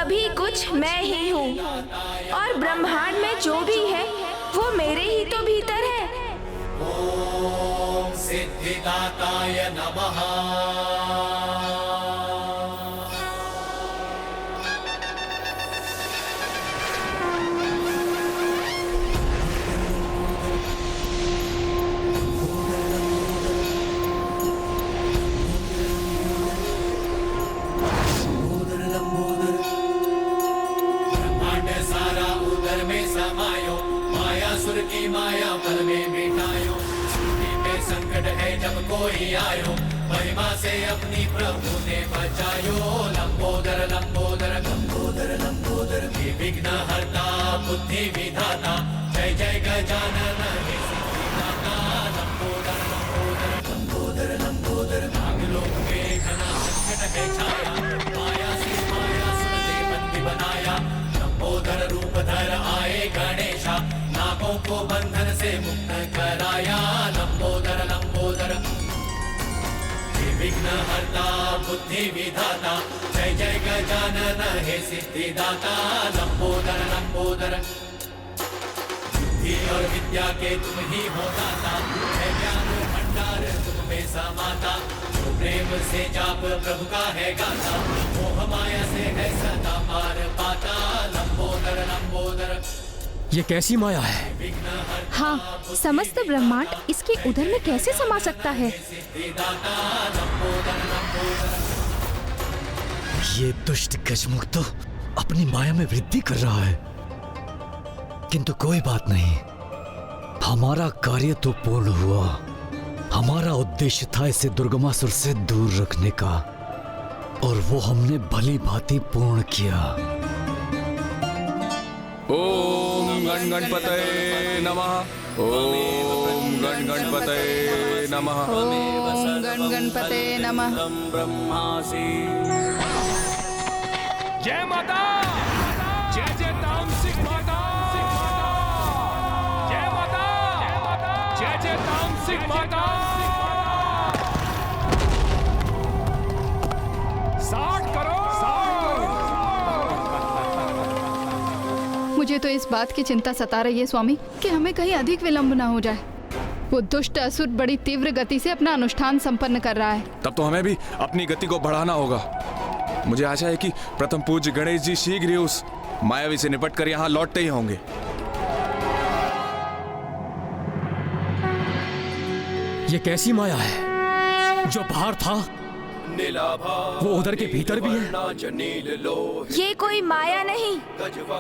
सभी कुछ मैं ही हूँ और ब्रह्मांड में जो भी है वो मेरे ही तो भीतर है। ओम सिद्धिदाताय नमः। की माया पल में मिटायो, छुट्टी पे संकट है जब कोई आयो, महिमा से अपनी प्रभु ने बचायो। लंबोदर लंबोदर लंबोदर लंबोदर विघ्न हरता बुद्धि विधाता, जय जय गजानन हे सिद्धिदाता। लंबोदर लंबोदर लंबोदर लंबोदर नागलोक में घना संकट है छाया, माया से माया सुनते बंदी बनाया। लंबोदर रूप धर आए गणेशा, नागों को बंधन से मुक्त कराया। लंबोदर लंबोदर विघ्न हरता बुद्धि विधाता, जय जय गजानन हे सिद्धिदाता। लंबोदर लंबोदर बुद्धि और विद्या के तुम ही हो दाता, है ज्ञान भंडार तुम में समाता। जो प्रेम से जाप प्रभु का है गाता, मोह माया से है सदा पार पाता। लंबोदर लंबोदर ये कैसी माया है? हाँ, समस्त ब्रह्मांड इसके उधर में कैसे समा सकता है? ये दुष्ट गजमुख तो अपनी माया में वृद्धि कर रहा है, किंतु कोई बात नहीं, हमारा कार्य तो पूर्ण हुआ। हमारा उद्देश्य था इसे दुर्गमासुर से दूर रखने का, और वो हमने भली भांति पूर्ण किया। ओम गण गणपतये नमः। ओम गण गणपतये नमः। ओम गण गणपतये नमः। ब्रह्मासि। जय माता, जय जय तामसिक माता, जय माता, जय जय तामसिक माता। 60 करोड़। मुझे तो इस बात की चिंता सता रही है स्वामी कि हमें कहीं अधिक विलंब ना हो जाए। वो दुष्ट असुर बड़ी तीव्र गति से अपना अनुष्ठान संपन्न कर रहा है। तब तो हमें भी अपनी गति को बढ़ाना होगा। मुझे आशा है कि प्रथम पूज्य गणेश जी शीघ्र ही उस मायावी से निपट कर यहाँ लौटते ही होंगे। ये कैसी माया है? जो बाहर था वो उधर के भीतर भी है। ये कोई माया नहीं,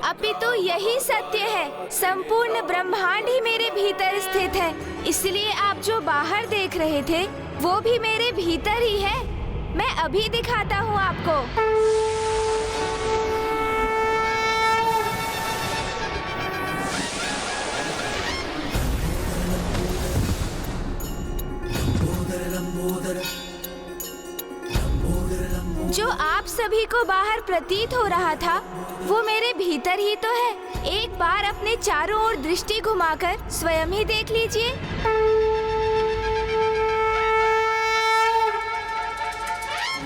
अपितु यही सत्य है। संपूर्ण ब्रह्मांड ही मेरे भीतर स्थित है, इसलिए आप जो बाहर देख रहे थे वो भी मेरे भीतर ही है। मैं अभी दिखाता हूँ आपको। जो आप सभी को बाहर प्रतीत हो रहा था वो मेरे भीतर ही तो है। एक बार अपने चारों ओर दृष्टि घुमाकर स्वयं ही देख लीजिए।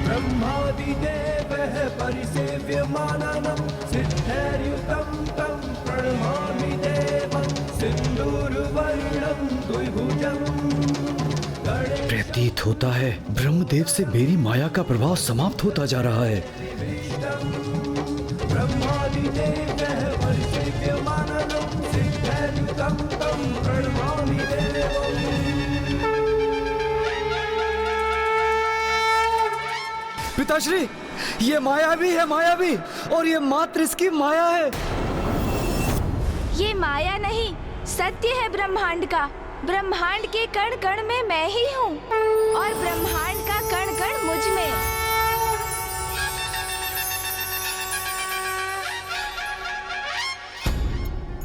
ब्रह्मादिदेवः परिसेव्यमाननं सिद्धैर्युतं तं प्रणमामि देवं सिन्दूरवर्णं द्विभुजम्। प्रतीत होता है ब्रह्मदेव से मेरी माया का प्रभाव समाप्त होता जा रहा है। पिताश्री, ये मायावी है, मायावी, और ये मात्र इसकी माया है। ये माया नहीं, सत्य है ब्रह्मांड का। ब्रह्मांड के कण कण में मैं ही हूँ और ब्रह्मांड का कण कण मुझ में।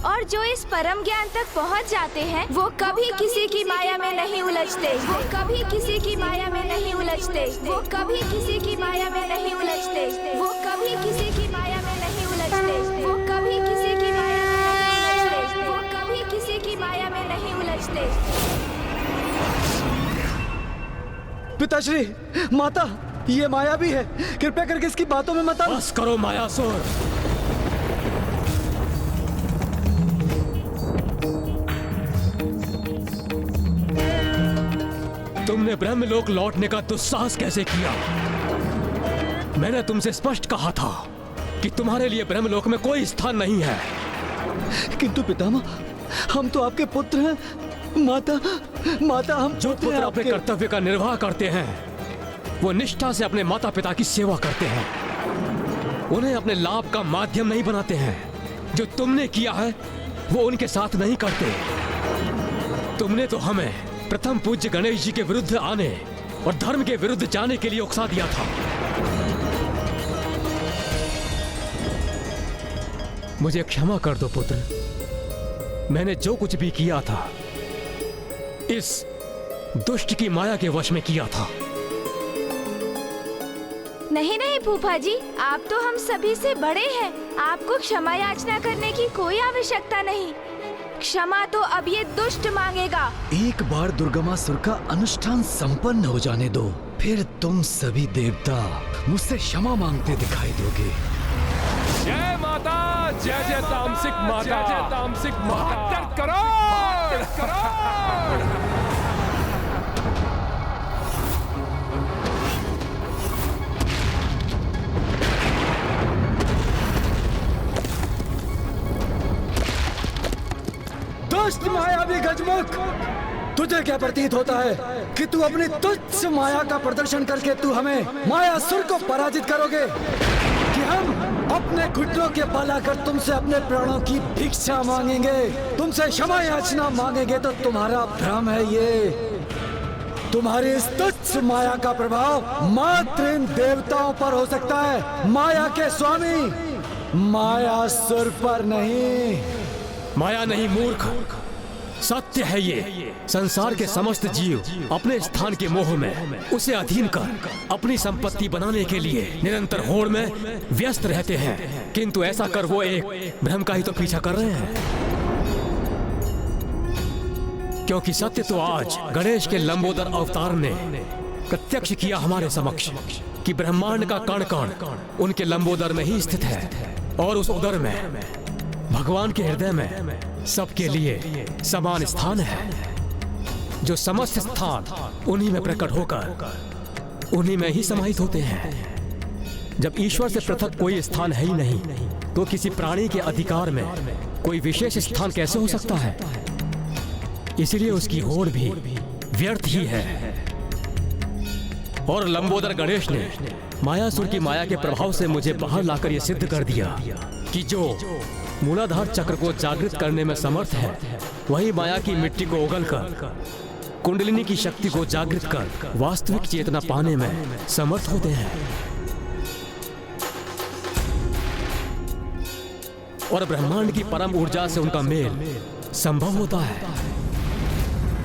और जो इस परम ज्ञान तक पहुँच जाते हैं वो कभी किसी की माया में नहीं उलझते। वो कभी किसी की माया में नहीं उलझते। वो कभी किसी की माया में नहीं उलझते। वो कभी किसी की माया में नहीं उलझते। वो कभी किसी की माया में नहीं उलझते। वो कभी किसी की माया में नहीं उलझते। पिताश्री, माता, ये माया भी है, कृपया करके इसकी बातों में मत आना। बस करो मायासुर। तुमने ब्रह्मलोक लौटने का दुस्साहस कैसे किया? मैंने तुमसे स्पष्ट कहा था कि तुम्हारे लिए ब्रह्मलोक में कोई स्थान नहीं है। किंतु पितामह, हम तो आपके पुत्र हैं। माता हम जो पुत्र अपने कर्तव्य का निर्वाह करते हैं वो निष्ठा से अपने माता पिता की सेवा करते हैं, उन्हें अपने लाभ का माध्यम नहीं बनाते हैं। जो तुमने किया है वो उनके साथ नहीं करते। तुमने तो हमें प्रथम पूज्य गणेश जी के विरुद्ध आने और धर्म के विरुद्ध जाने के लिए उकसा दिया था। मुझे क्षमा कर दो पुत्र, मैंने जो कुछ भी किया था इस दुष्ट की माया के वश में किया था। नहीं नहीं फूफा जी, आप तो हम सभी से बड़े हैं। आपको क्षमा याचना करने की कोई आवश्यकता नहीं। क्षमा तो अब ये दुष्ट मांगेगा। एक बार दुर्गमासुर का अनुष्ठान संपन्न हो जाने दो, फिर तुम सभी देवता मुझसे क्षमा मांगते दिखाई दोगे। जय माता, जय जय तामसिक माता, जय जय तामसिक माता। 72 करोड़। दुष्ट मायावी गजमुख, तुझे क्या प्रतीत होता है कि तू अपनी तुच्छ माया का प्रदर्शन करके तू हमें मायासुर को पराजित करोगे, कि हम अपने घुटनों के बल आकर तुमसे अपने प्राणों की भिक्षा मांगेंगे, तुमसे क्षमा याचना मांगेंगे? तो तुम्हारा भ्रम है ये। तुम्हारी इस तुच्छ माया का प्रभाव मात्र इन देवताओं पर हो सकता है, माया के स्वामी मायासुर पर नहीं। माया नहीं मूर्ख, सत्य है ये। संसार के समस्त जीव अपने स्थान के मोह में उसे अधीन कर अपनी संपत्ति बनाने के लिए निरंतर होड़ में व्यस्त रहते हैं, किंतु ऐसा कर वो एक भ्रम का ही तो पीछा कर रहे हैं। क्योंकि सत्य तो आज गणेश के लंबोदर अवतार ने प्रत्यक्ष किया हमारे समक्ष कि ब्रह्मांड का कण कण उनके लंबोदर में ही स्थित है, और उस उदर में भगवान के हृदय में सबके लिए समान स्थान है। जो समस्त स्थान उन्हीं में प्रकट होकर उन्हीं में ही समाहित होते हैं। जब ईश्वर से पृथक कोई स्थान है ही नहीं, तो किसी प्राणी के अधिकार में कोई विशेष स्थान कैसे हो सकता है? इसलिए उसकी होड़ भी व्यर्थ ही है। और लंबोदर गणेश ने मायासुर की माया के प्रभाव से मुझे बाहर लाकर यह सिद्ध कर दिया कि जो मूलाधार चक्र को जागृत करने में समर्थ है, वही माया की मिट्टी को उगलकर कुंडलिनी की शक्ति को जागृत कर वास्तविक चेतना पाने में समर्थ होते हैं। और ब्रह्मांड की परम ऊर्जा से उनका मेल संभव होता है।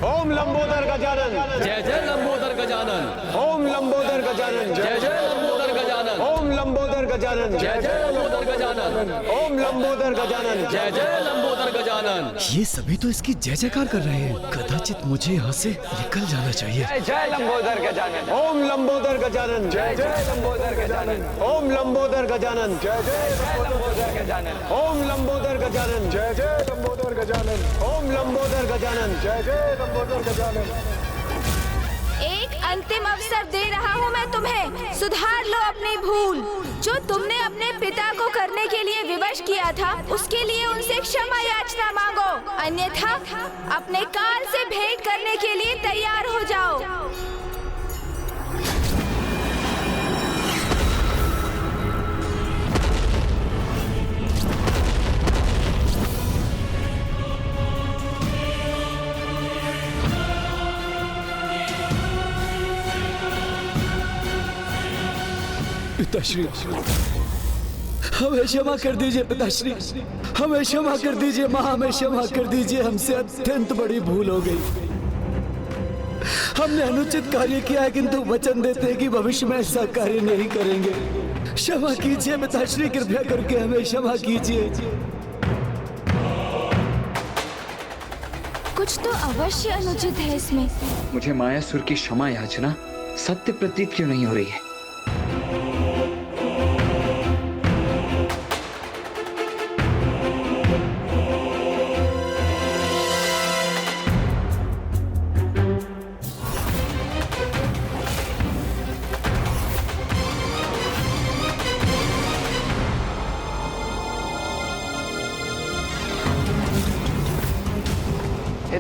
ओम लंबोदर गजानन, जय जय लंबोदर गजानन। ओम लंबोदर गजानन, जय जय लंबोदर गजानन। ओम लंबोदर गजानन, जय जय लंबोदर गजानन। ओम लंबोदर गजानन, जय जय लंबोदर गजानन। ये सभी तो इसकी जय जयकार कर रहे हैं। कदाचित मुझे यहाँ से निकल जाना चाहिए। जय लंबोदर गजानन। ओम लंबोदर गजानन, जय जय लंबोदर गजानन। ओम लंबोदर गजानन, जय जय लंबोदर गजानन। ओम लंबोदर गजानन, जय जय लंबोदर गजानन। ओम लंबोदर गजानन, जय जय लंबोदर गजानन। एक अंतिम अवसर दे रहा हूँ मैं तुम्हें, सुधार लो अपनी भूल। जो तुमने अपने पिता को करने के लिए विवश किया था, उसके लिए उनसे क्षमा याचना मांगो, अन्यथा अपने काल से भेंट करने के लिए तैयार हो जाओ। पिताश्री, हमें क्षमा कर दीजिए। पिताश्री, हमें क्षमा कर दीजिए। माँ, हमें क्षमा कर दीजिए। हमसे अत्यंत बड़ी भूल हो गई। हमने अनुचित कार्य किया है, किंतु वचन देते हैं कि भविष्य में ऐसा कार्य नहीं करेंगे। क्षमा कीजिए पिताश्री, कृपया करके हमें क्षमा कीजिए। कुछ तो अवश्य अनुचित है इसमें। मुझे मायासुर की क्षमा याचना सत्य प्रतीत क्यों नहीं हो रही है?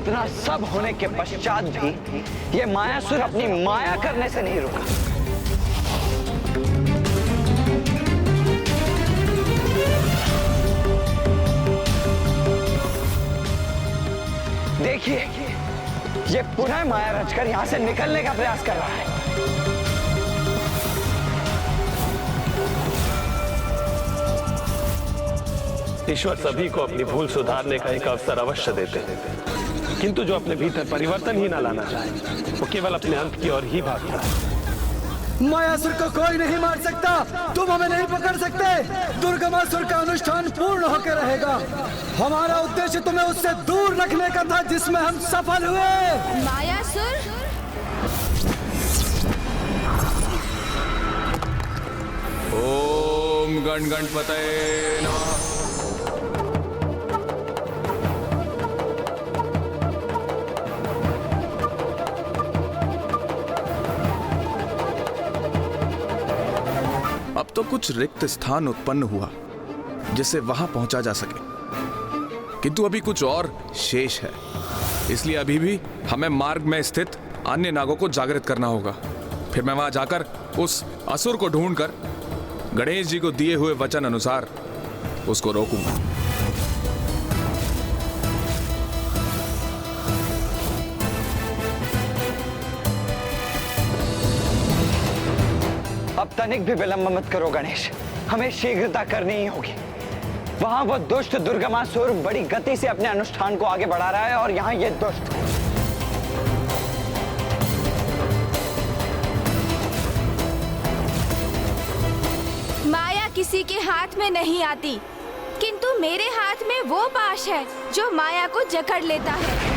इतना सब होने के पश्चात भी ये मायासुर अपनी माया करने से नहीं रुका। देखिए, ये पुनः माया रचकर यहां से निकलने का प्रयास कर रहा है। ईश्वर सभी को अपनी भूल सुधारने का एक अवसर अवश्य देते हैं, किंतु जो अपने भीतर परिवर्तन ही ना लाना चाहे वो केवल अपने अंत की ओर ही भागता है। मायासुर को कोई नहीं मार सकता, तुम हमें नहीं पकड़ सकते। दुर्गमासुर का अनुष्ठान पूर्ण होकर रहेगा। हमारा उद्देश्य तुम्हें उससे दूर रखने का था, जिसमें हम सफल हुए। मायासुर, ओम गण गणपतये नमः। अब तो कुछ रिक्त स्थान उत्पन्न हुआ जिससे वहां पहुंचा जा सके, किंतु अभी कुछ और शेष है। इसलिए अभी भी हमें मार्ग में स्थित अन्य नागों को जागृत करना होगा। फिर मैं वहां जाकर उस असुर को ढूंढकर गणेश जी को दिए हुए वचन अनुसार उसको रोकूंगा। अब तनिक भी विलंब मत करो गणेश, हमें शीघ्रता करनी ही होगी। वहां वो दुष्ट दुर्गमासुर बड़ी गति से अपने अनुष्ठान को आगे बढ़ा रहा है और यहाँ ये दुष्ट। माया किसी के हाथ में नहीं आती, किंतु मेरे हाथ में वो पाश है जो माया को जकड़ लेता है।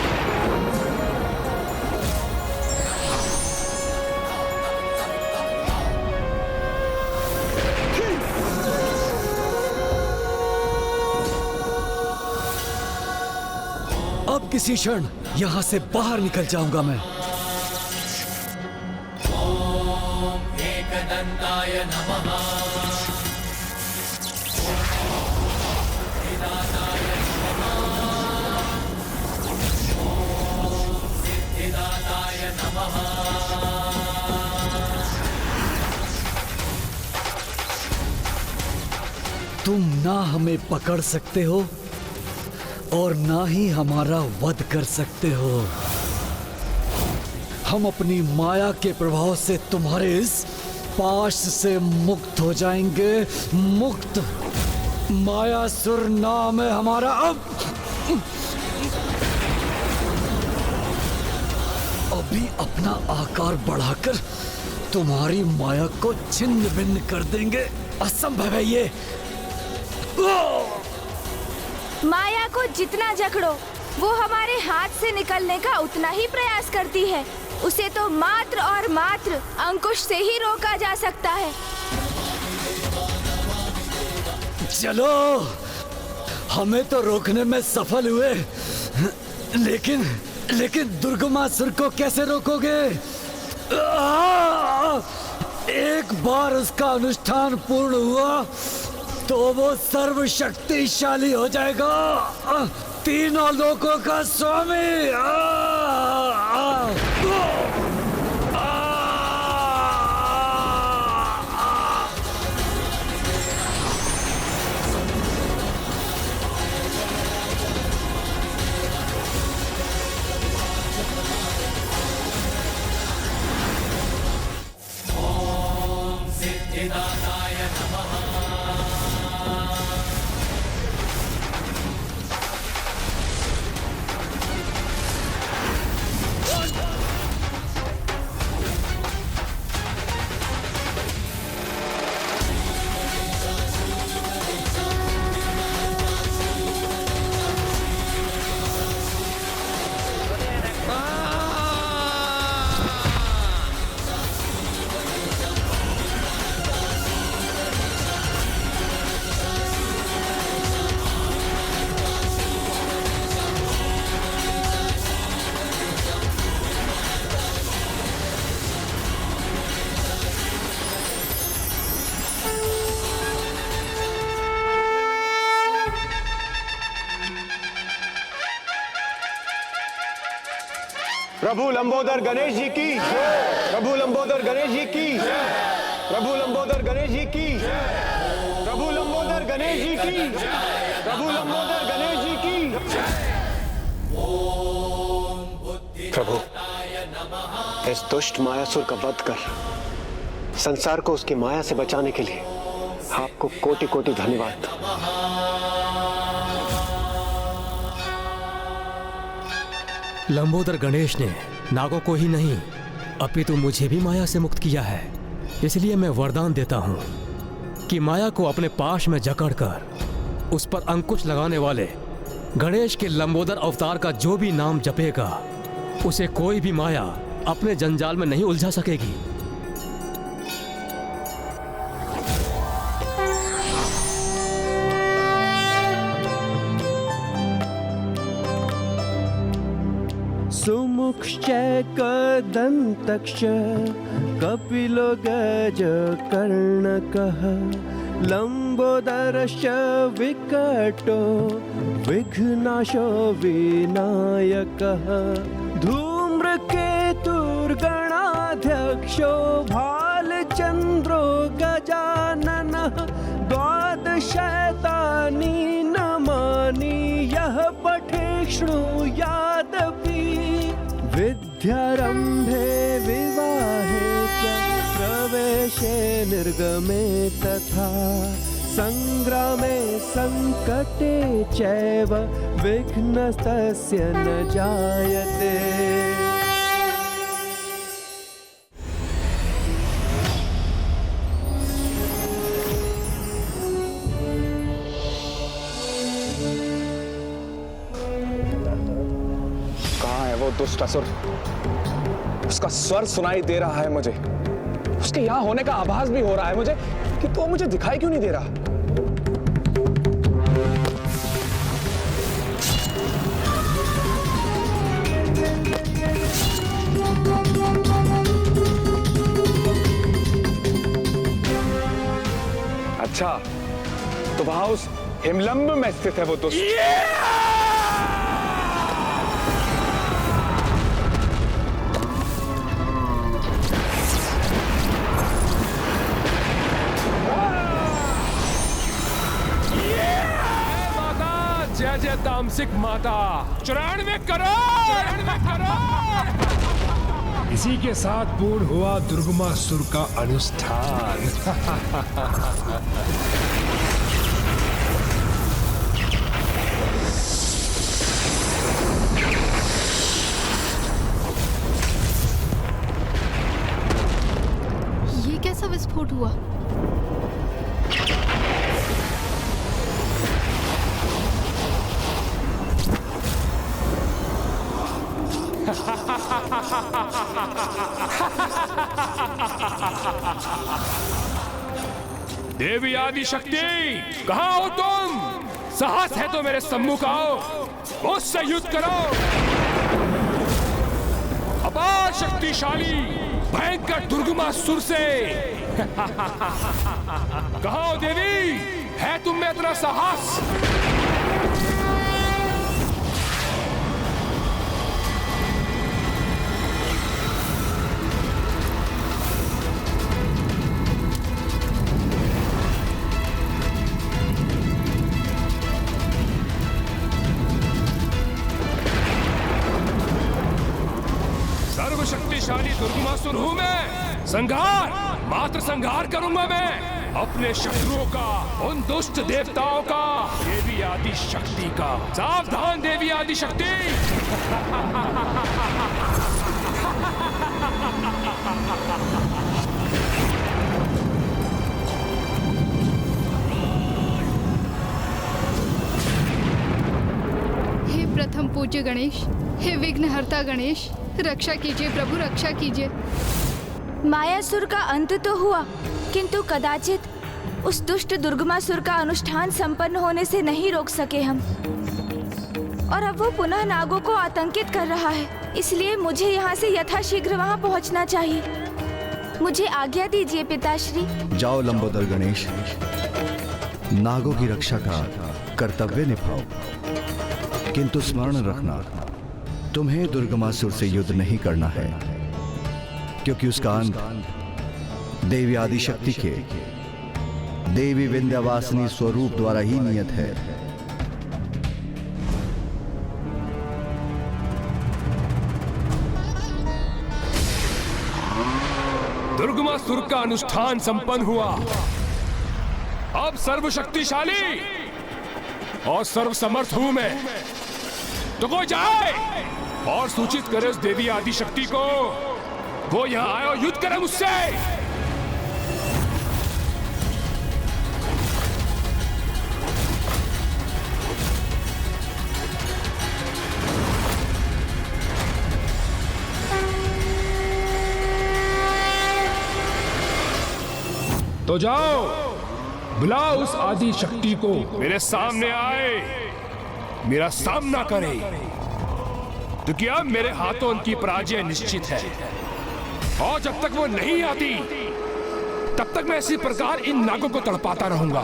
अब किसी क्षण यहाँ से बाहर निकल जाऊंगा मैं। ओम एकदंताय नमः। सिद्धिदाताय नमः। ओम सिद्धिदाताय नमः। तुम ना हमें पकड़ सकते हो और ना ही हमारा वध कर सकते हो। हम अपनी माया के प्रभाव से तुम्हारे इस पाश से मुक्त हो जाएंगे। मुक्त। मायासुर नाम है हमारा। अब अभी अपना आकार बढ़ाकर तुम्हारी माया को छिन्न भिन्न कर देंगे। असंभव है ये। माया को जितना जकड़ो वो हमारे हाथ से निकलने का उतना ही प्रयास करती है। उसे तो मात्र और मात्र अंकुश से ही रोका जा सकता है। चलो, हमें तो रोकने में सफल हुए, लेकिन दुर्गमासुर को कैसे रोकोगे? एक बार उसका अनुष्ठान पूर्ण हुआ तो वो सर्वशक्तिशाली हो जाएगा, तीनों लोकों का स्वामी। ओम सिद्धिदाताय नमः। प्रभु लंबोदर गणेश जी की, प्रभु लंबोदर गणेश जी की, प्रभु लंबोदर गणेश जी की, प्रभु लंबोदर गणेश जी की, प्रभु लंबोदर गणेश जी की। प्रभु, इस दुष्ट मायासुर का वध कर संसार को उसकी माया से बचाने के लिए आपको कोटि कोटि धन्यवाद। लंबोदर गणेश ने नागों को ही नहीं अपितु मुझे भी माया से मुक्त किया है। इसलिए मैं वरदान देता हूं कि माया को अपने पाश में जकड़कर उस पर अंकुश लगाने वाले गणेश के लंबोदर अवतार का जो भी नाम जपेगा उसे कोई भी माया अपने जंजाल में नहीं उलझा सकेगी। सुमुखश्च कदन्तश्च कपिलो गजकर्णकः लंबोदरश्च विकटो विघ्नाशो विनायकः धूम्रकेतुर्गणाध्यक्षो भालचन्द्रो गजाननः द्वादशैतानि नामानि यः पठेत् शृणुयादपि विद्यारम्भे विवाहे च प्रवेशे निर्गमे तथा संग्रामे संकटे चैव विघ्नस्तस्य न जायते। कहाँ है वो दुष्ट असुर? उसका स्वर सुनाई दे रहा है मुझे, उसके यहाँ होने का आभास भी हो रहा है मुझे, कि तो मुझे दिखाई क्यों नहीं दे रहा? अच्छा, तो वहां उस हिमलंब में स्थित है वो दुष्ट। जय जय तामसिक माता, 94 करोड़। इसी के साथ पूर्ण हुआ दुर्गमासुर का अनुष्ठान। ये कैसा विस्फोट हुआ? देवी आदि शक्ति, कहाँ हो तुम? साहस है तो मेरे सम्मुख आओ, मुझसे युद्ध करो। अपार शक्तिशाली भयंकर दुर्गमासुर से कहाँ हो देवी? है तुम में इतना साहस? शक्तिशाली दुर्गमासुर हूं मैं। संहार, मात्र संहार करूंगा मैं अपने शत्रुओं का, उन दुष्ट देवताओं का, देवी आदि शक्ति का। सावधान देवी आदि शक्ति। हे प्रथम पूज्य गणेश, हे विघ्नहर्ता गणेश, रक्षा कीजिए प्रभु, रक्षा कीजिए। मायासुर का अंत तो हुआ, किंतु कदाचित उस दुष्ट दुर्गमासुर का अनुष्ठान संपन्न होने से नहीं रोक सके हम। और अब वो पुनः नागों को आतंकित कर रहा है, इसलिए मुझे यहाँ से यथाशीघ्र वहाँ पहुँचना चाहिए। मुझे आज्ञा दीजिए पिताश्री। जाओ लंबोदर गणेश, नागों की रक्षा का कर्तव्य निभाओ, किंतु स्मरण रखना तुम्हें दुर्गमासुर से युद्ध नहीं करना है, क्योंकि उसका अंत देवी आदिशक्ति के देवी विंध्यवासिनी स्वरूप द्वारा ही नियत है। दुर्गमासुर का अनुष्ठान संपन्न हुआ। अब सर्वशक्तिशाली और सर्वसमर्थ हूं मैं। तो कोई जाए और सूचित करे उस देवी आदिशक्ति को, वो यहां आए और युद्ध करे मुझसे। तो जाओ, बुलाओ उस आदि शक्ति को, मेरे सामने आए, मेरा सामना करे, क्योंकि अब मेरे हाथों उनकी पराजय निश्चित है। और जब तक वो नहीं आती, तब तक मैं इसी प्रकार इन नागों को तड़पाता रहूंगा।